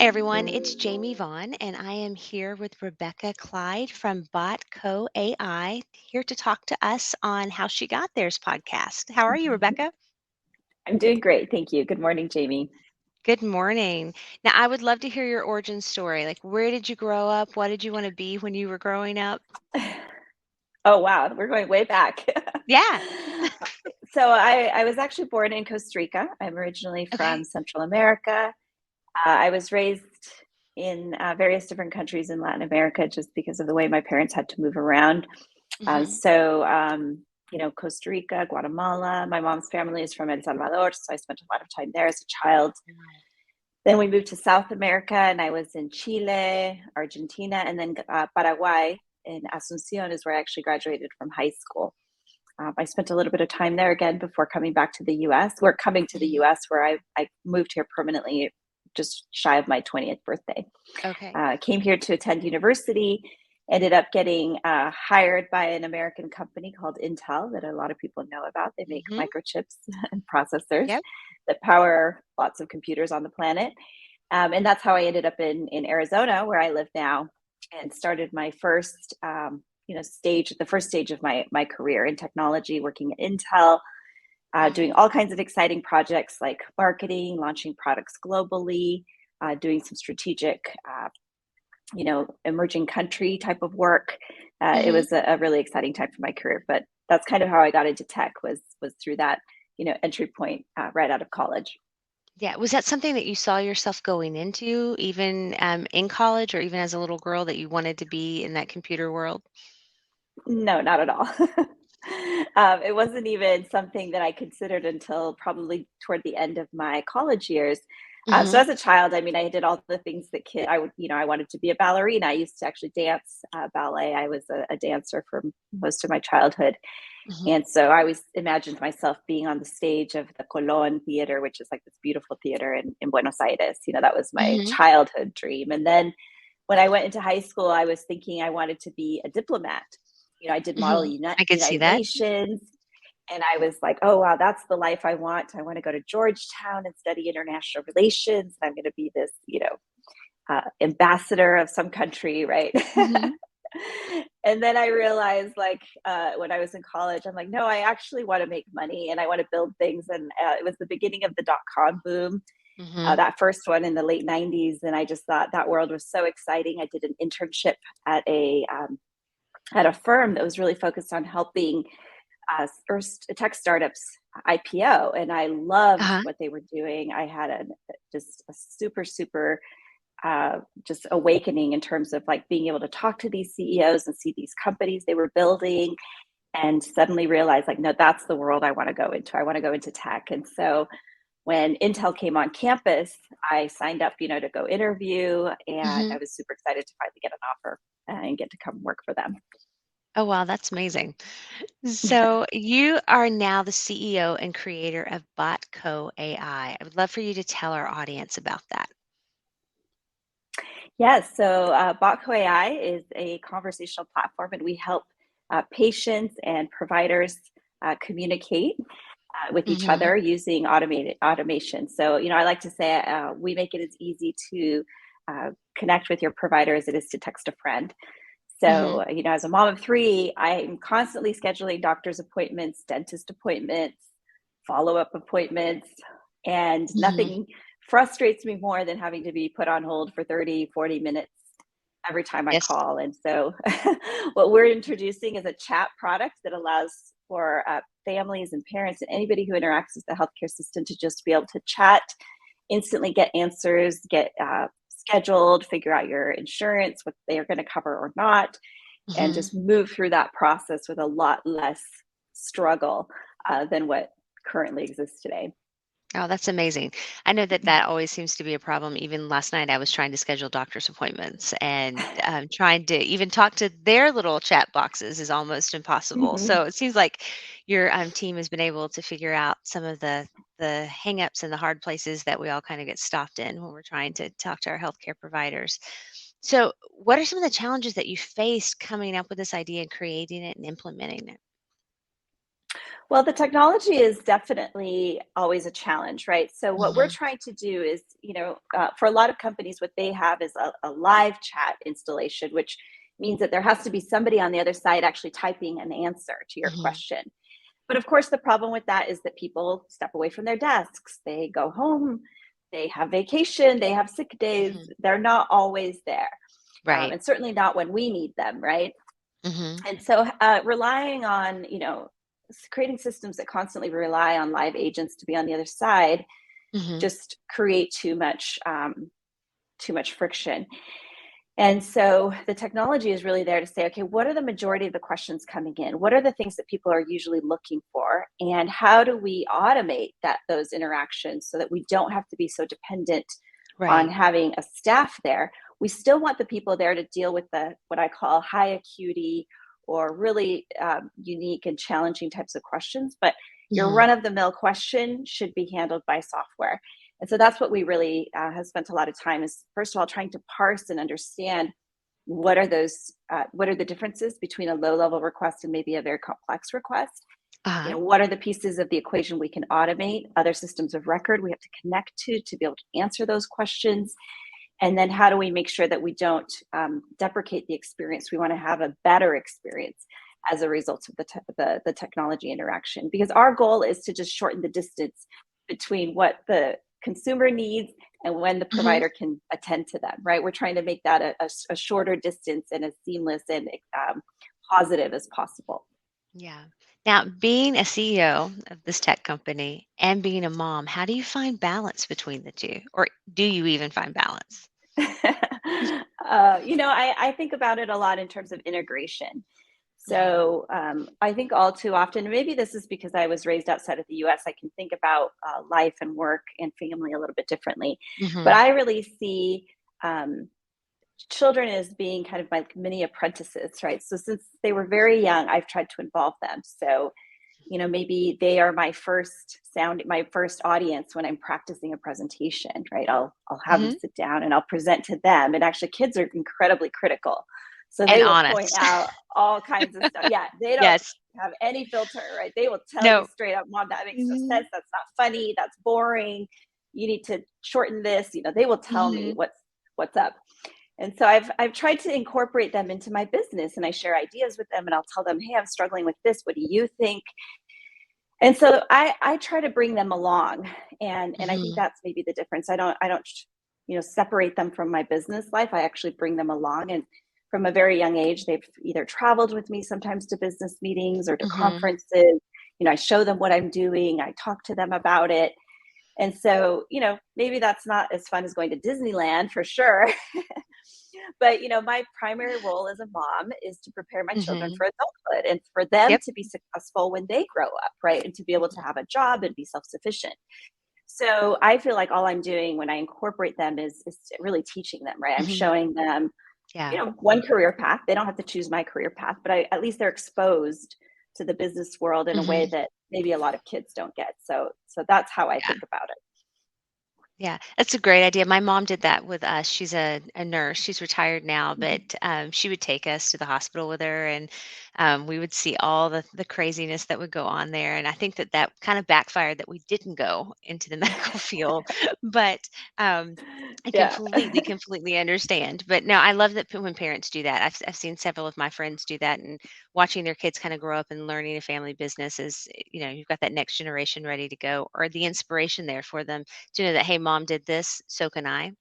everyone, it's Jamie Vaughn, and I am here with Rebecca Clyde from Botco.ai, here to talk to us on How She Got There's podcast. How are you, Rebecca? I'm doing great. Thank you. Good morning, Jamie. Good morning. Now, I would love to hear your origin story. Like, where did you grow up? What did you want to be when you were growing up? Oh, wow. We're going way back. Yeah. So I was actually born in Costa Rica. I'm originally Okay. from Central America. I was raised in various different countries in Latin America just because of the way my parents had to move around. Uh, Hmm. so, um, Costa Rica, Guatemala. My mom's family is from El Salvador, so I spent a lot of time there as a child. Then we moved to South America, and I was in Chile, Argentina, and then Paraguay in Asuncion is where I actually graduated from high school. I spent a little bit of time there again before coming back to the US. We're coming to the Hmm. US where I moved here permanently just shy of my 20th birthday. Okay. Came here to attend university, ended up getting hired by an American company called Intel that a lot of people know about. They make Hmm. microchips and processors Yep. that power lots of computers on the planet. And that's how I ended up in Arizona, where I live now, and started my first, the first stage of my career in technology, working at Intel, doing Hmm. all kinds of exciting projects like marketing, launching products globally, doing some strategic, emerging country type of work. It Hmm. was a really exciting time for my career, but that's kind of how I got into tech was through that, entry point right out of college. Yeah. Was that something that you saw yourself going into, even in college or even as a little girl, that you wanted to be in that computer world? No, not at all. It wasn't even something that I considered until probably toward the end of my college years. So Hmm. as a child, I mean, I did all the things that I would, I wanted to be a ballerina. I used to actually dance ballet. I was a dancer for most of my childhood. Hmm. And so I always imagined myself being on the stage of the Colon Theater, which is like this beautiful theater in Buenos Aires. That was my Hmm. childhood dream. And then when I went into high school, I was thinking I wanted to be a diplomat. I did model Hmm. I could see United that. Nations. And I was like, oh, wow, that's the life I want. I want to go to Georgetown and study international relations. I'm going to be this, ambassador of some country, right? Hmm. And then I realized, like, when I was in college, I'm like, no, I actually want to make money and I want to build things. And it was the beginning of the dot-com boom, Hmm. that first one in the late 90s. And I just thought that world was so exciting. I did an internship at a firm that was really focused on helping first tech startups IPO, and I loved Uh-huh. what they were doing. I had just a super just awakening in terms of like being able to talk to these CEOs and see these companies they were building, and suddenly realize like, no, that's the world I want to go into. I want to go into tech. And so when Intel came on campus, I signed up, to go interview, and Hmm. I was super excited to finally get an offer and get to come work for them. Oh, wow, that's amazing. So you are now the CEO and creator of Botco AI. I would love for you to tell our audience about that. Yes, so Botco.ai is a conversational platform, and we help patients and providers communicate with each Hmm. other using automated automation. So, I like to say we make it as easy to connect with your provider as it is to text a friend. Hmm. So, as a mom of three, I'm constantly scheduling doctor's appointments, dentist appointments, follow up appointments, and Hmm. nothing frustrates me more than having to be put on hold for 30, 40 minutes every time I Yes. call. And so, what we're introducing is a chat product that allows for families and parents and anybody who interacts with the healthcare system to just be able to chat, instantly get answers, get scheduled, figure out your insurance, what they are going to cover or not, and Hmm. just move through that process with a lot less struggle than what currently exists today. Oh, that's amazing. I know that that always seems to be a problem. Even last night, I was trying to schedule doctor's appointments and trying to even talk to their little chat boxes is almost impossible. Mhm. So it seems like your team has been able to figure out some of the hangups and the hard places that we all kind of get stopped in when we're trying to talk to our healthcare providers. So, what are some of the challenges that you faced coming up with this idea and creating it and implementing it? Well, the technology is definitely always a challenge, right? So what we're Hmm. trying to do is, for a lot of companies, what they have is a live chat installation, which means that there has to be somebody on the other side actually typing an answer to your Hmm. question. But of course, the problem with that is that people step away from their desks, they go home, they have vacation, they have sick days, Hmm. they're not always there. Right. And certainly not when we need them, right? Hmm. And so relying on, creating systems that constantly rely on live agents to be on the other side Hmm. just create too much friction. And so the technology is really there to say, okay, what are the majority of the questions coming in? What are the things that people are usually looking for? And how do we automate those interactions so that we don't have to be so dependent on Right. having a staff there? We still want the people there to deal with the what I call high acuity or really unique and challenging types of questions, but your Hmm. run of the mill question should be handled by software. And so that's what we really have spent a lot of time is, first of all, trying to parse and understand what are the differences between a low level request and maybe a very complex request. Uh-huh. What are the pieces of the equation we can automate, other systems of record we have to connect to be able to answer those questions, and then how do we make sure that we don't deprecate the experience? We want to have a better experience as a result of the technology interaction, because our goal is to just shorten the distance between what the consumer needs and when the Hmm. provider can attend to them, right? We're trying to make that a shorter distance and as seamless and positive as possible. Yeah. Now, being a CEO of this tech company and being a mom, how do you find balance between the two? Or do you even find balance? I think about it a lot in terms of integration. Hmm. So I think all too often, maybe this is because I was raised outside of the US, I can think about life and work and family a little bit differently. But Hmm. I really see um, children as being kind of my mini apprentices, right? So since they were very young, I've tried to involve them. So maybe they are my first audience when I'm practicing a presentation, right? I'll have them Hmm. sit down and I'll present to them. And actually kids are incredibly critical. So And they will point honest. out all kinds of stuff. Yeah, they don't Yes. have any filter, right? They will tell you No. straight up, Mom, that makes no Hmm. sense. That's not funny. That's boring. You need to shorten this. They will tell me Hmm. what's up. And so I've tried to incorporate them into my business, and I share ideas with them, and I'll tell them, hey, I'm struggling with this. What do you think? And so I try to bring them along, and I think Hmm. that's maybe the difference. I don't separate them from my business life. I actually bring them along, and from a very young age, they've either traveled with me sometimes to business meetings or to Hmm. conferences. I show them what I'm doing. I talk to them about it. And so, maybe that's not as fun as going to Disneyland for sure. But, my primary role as a mom is to prepare my children Hmm. for adulthood and for them Yep. to be successful when they grow up, right? And to be able to have a job and be self sufficient. So I feel like all I'm doing when I incorporate them is really teaching them, right? I'm Hmm. showing them, Yeah. one career path. They don't have to choose my career path, but at least they're exposed to the business world in a way Hmm. that maybe a lot of kids don't get. So that's how I Yeah. think about it. Yeah, that's a great idea. My mom did that with us. She's a nurse. She's retired now, but Mhm. she would take us to the hospital with her, and we would see all the craziness that would go on there. And I think that that kind of backfired that we didn't go into the medical field, but I Yeah. completely understand. But no, I love that when parents do that. I've seen several of my friends do that, and watching their kids kind of grow up and learning a family business is, you've got that next generation ready to go, or the inspiration there for them to know that, hey, mom did this, so can I.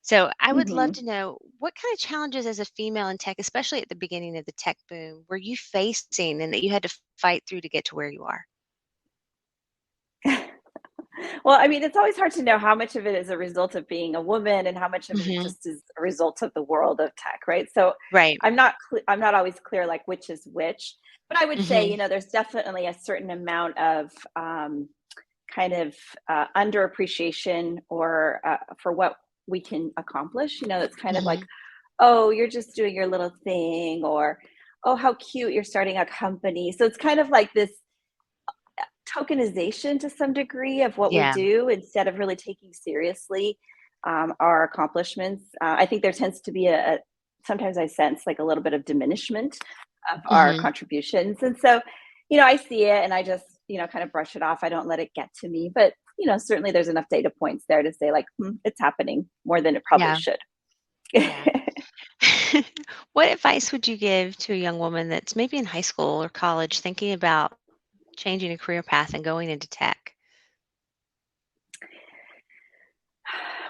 So I would love Mhm. to know what kind of challenges as a female in tech, especially at the beginning of the tech boom, were you facing and that you had to fight through to get to where you are? Well, I mean, it's always hard to know how much of it is a result of being a woman and how much of it Hmm. just is a result of the world of tech, right? So Right. I'm not always clear like which is which, but I would say, Hmm. there's definitely a certain amount of kind of underappreciation or for what we can accomplish. It's kind of like, Hmm. oh, you're just doing your little thing, or oh, how cute, you're starting a company. So it's kind of like this tokenization to some degree of what we Yeah. do instead of really taking seriously our accomplishments. I think there tends to be sometimes I sense like a little bit of diminishment of our Hmm. contributions. And so, I see it and I just kind of brush it off. I don't let it get to me, but certainly there's enough data points there to say like, it's happening more than it probably Yeah. should. Yeah. What advice would you give to a young woman that's maybe in high school or college thinking about changing a career path and going into tech?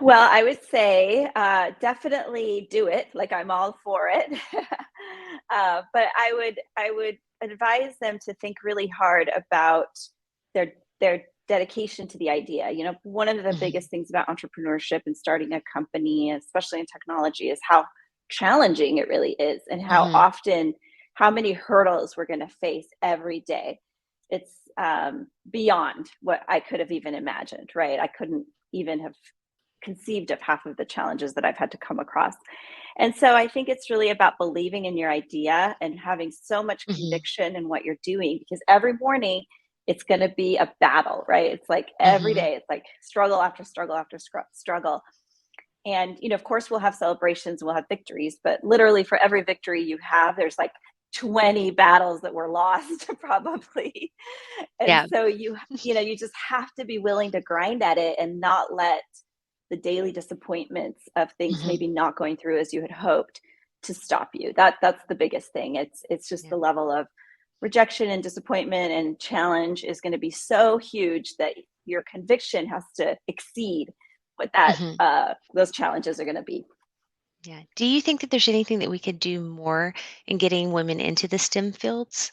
Well, I would say definitely do it. Like I'm all for it, but I would advise them to think really hard about their dedication to the idea. One of the Hmm. biggest things about entrepreneurship and starting a company, especially in technology, is how challenging it really is, and Hmm. how many hurdles we're going to face every day. It's beyond what I could have even imagined. Right? I couldn't even have conceived of half of the challenges that I've had to come across. And so I think it's really about believing in your idea and having so much Hmm. conviction in what you're doing, because every morning it's going to be a battle, right? It's like every Hmm. day, it's like struggle after struggle after struggle. And, of course, we'll have celebrations, we'll have victories, but literally for every victory you have, there's like 20 battles that were lost probably. And Yeah. so you just have to be willing to grind at it and not let the daily disappointments of things Hmm. maybe not going through as you had hoped to stop you. That's the biggest thing. It's just Yeah. the level of rejection and disappointment and challenge is going to be so huge that your conviction has to exceed what that Hmm. those challenges are going to be. Yeah. Do you think that there's anything that we could do more in getting women into the STEM fields?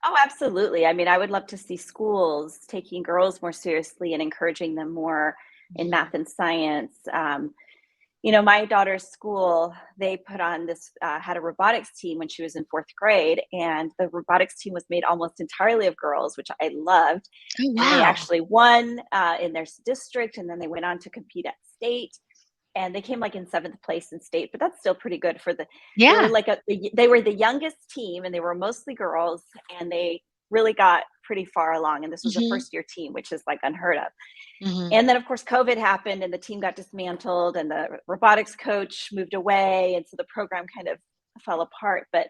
Oh, absolutely. I mean, I would love to see schools taking girls more seriously and encouraging them more in Hmm. math and science. My daughter's school, they put on this, had a robotics team when she was in fourth grade, and the robotics team was made almost entirely of girls, which I loved. Oh, And they wow. actually won in their district, and then they went on to compete at state. And they came like in seventh place in state, but that's still pretty good for they were Yeah. like they were the youngest team, and they were mostly girls, and they really got pretty far along. And this was a Hmm. first year team, which is like unheard of. Hmm. And then, of course, COVID happened and the team got dismantled and the robotics coach moved away. And so the program kind of fell apart. But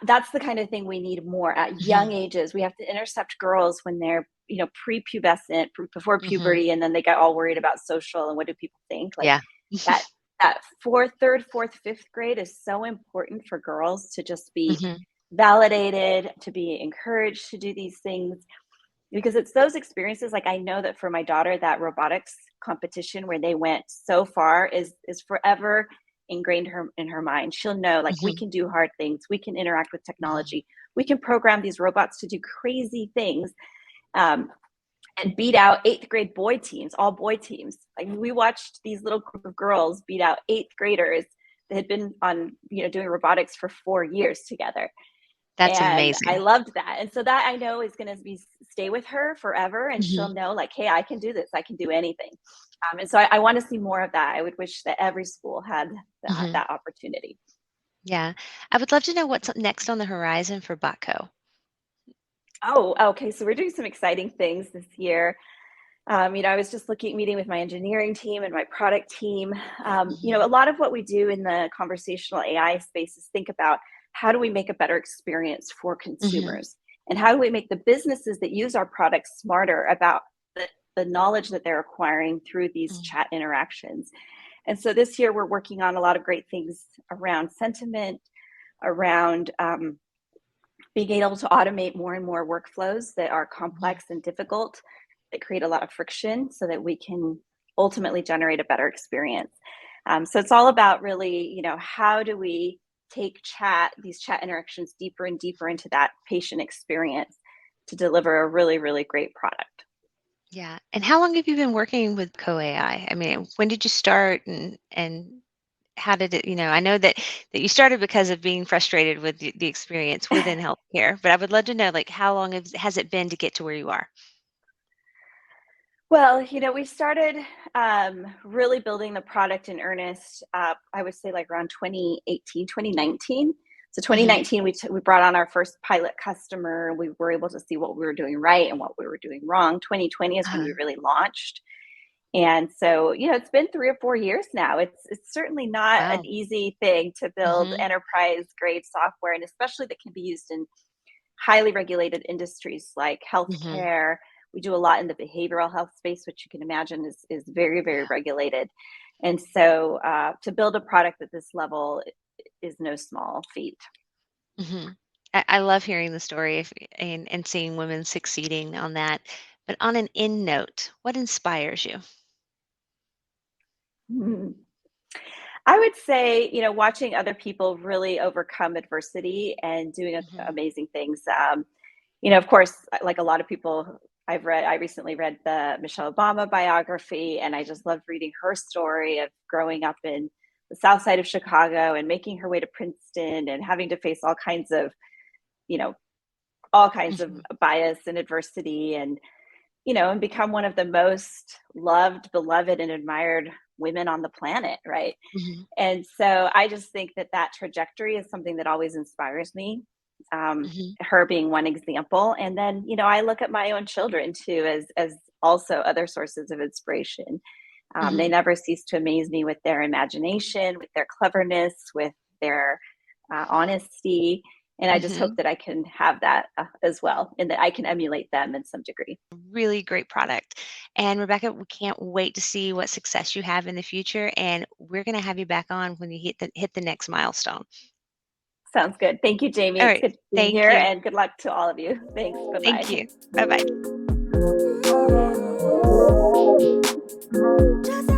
that's the kind of thing we need more at young Hmm. ages. We have to intercept girls when they're, prepubescent, before Hmm. puberty, and then they get all worried about social and what do people think. Like Yeah. that, that third, fourth, fifth grade is so important for girls to just be Hmm. validated, to be encouraged to do these things, because it's those experiences. Like I know that for my daughter, that robotics competition where they went so far is forever ingrained in her mind. She'll know like we Hmm. can do hard things, we can interact with Hmm. technology, we can program these robots to do crazy things, um, and beat out eighth grade boy teams, all boy teams. Like we watched these little group of girls beat out eighth graders that had been on doing robotics for 4 years together. That's And I amazing. loved that. And so that I know is going to be stay with her forever, and she'll Hmm. know like, hey, I can do this, I can do anything. And so I want to see more of that. I would wish that every school had Hmm. that opportunity. Yeah. I would love to know what's next on the horizon for Botco. Oh, okay, so we're doing some exciting things this year. I was just meeting with my engineering team and my product team. A Hmm. lot of what we do in the conversational AI space is think about how do we make a better experience for Hmm. consumers, and how do we make the businesses that use our products smarter about the knowledge that they're acquiring through these chat interactions. And so this year we're working on a lot of great things around sentiment, around being able to automate more and more workflows that are Hmm. complex and difficult, that create a lot of friction, so that we can ultimately generate a better experience. So it's all about really, how do we take these chat interactions deeper and deeper into that patient experience to deliver a really, really great product. Yeah. And how long have you been working with Co-AI? I mean, when did you start and how did it, I know that you started because of being frustrated with the experience within healthcare, but I would love to know like how long has it been to get to where you are? Well, we started really building the product in earnest, I would say like around 2018, 2019. So Hmm. 2019, we brought on our first pilot customer. We were able to see what we were doing right and what we were doing wrong. 2020 is when we Uh, really launched. And so, it's been 3 or 4 years now. It's certainly not an wow. easy thing to build Hmm. enterprise grade software, and especially that can be used in highly regulated industries like Hmm. healthcare. We do a lot in the behavioral health space, which you can imagine is very, very Yeah. regulated. And so to build a product at this level is no small feat. Hmm. I love hearing the story and seeing women succeeding on that. But on an end note, what inspires you? Mhm. I would say, watching other people really overcome adversity and doing Hmm. amazing things. Of course, like a lot of people I recently read the Michelle Obama biography, and I just loved reading her story of growing up in the South Side of Chicago and making her way to Princeton and having to face you know, all kinds of Hmm. bias and adversity and become one of the most loved, beloved, and admired women on the planet, right? Hmm. And so I just think that that trajectory is something that always inspires me. Hmm. Her being one example, and then I look at my own children too as also other sources of inspiration. They Hmm. never cease to amaze me with their imagination, with their cleverness, with their honesty, and I just hope Hmm. that I can have that as well, and that I can emulate them in some degree. Really great product. And Rebecca, we can't wait to see what success you have in the future. And we're going to have you back on when you hit the next milestone. Sounds good. Thank you, Jamie. All It's right. good being Thank here, you. and good luck to all of you. Thanks. Bye Thank bye. you. Bye bye. Just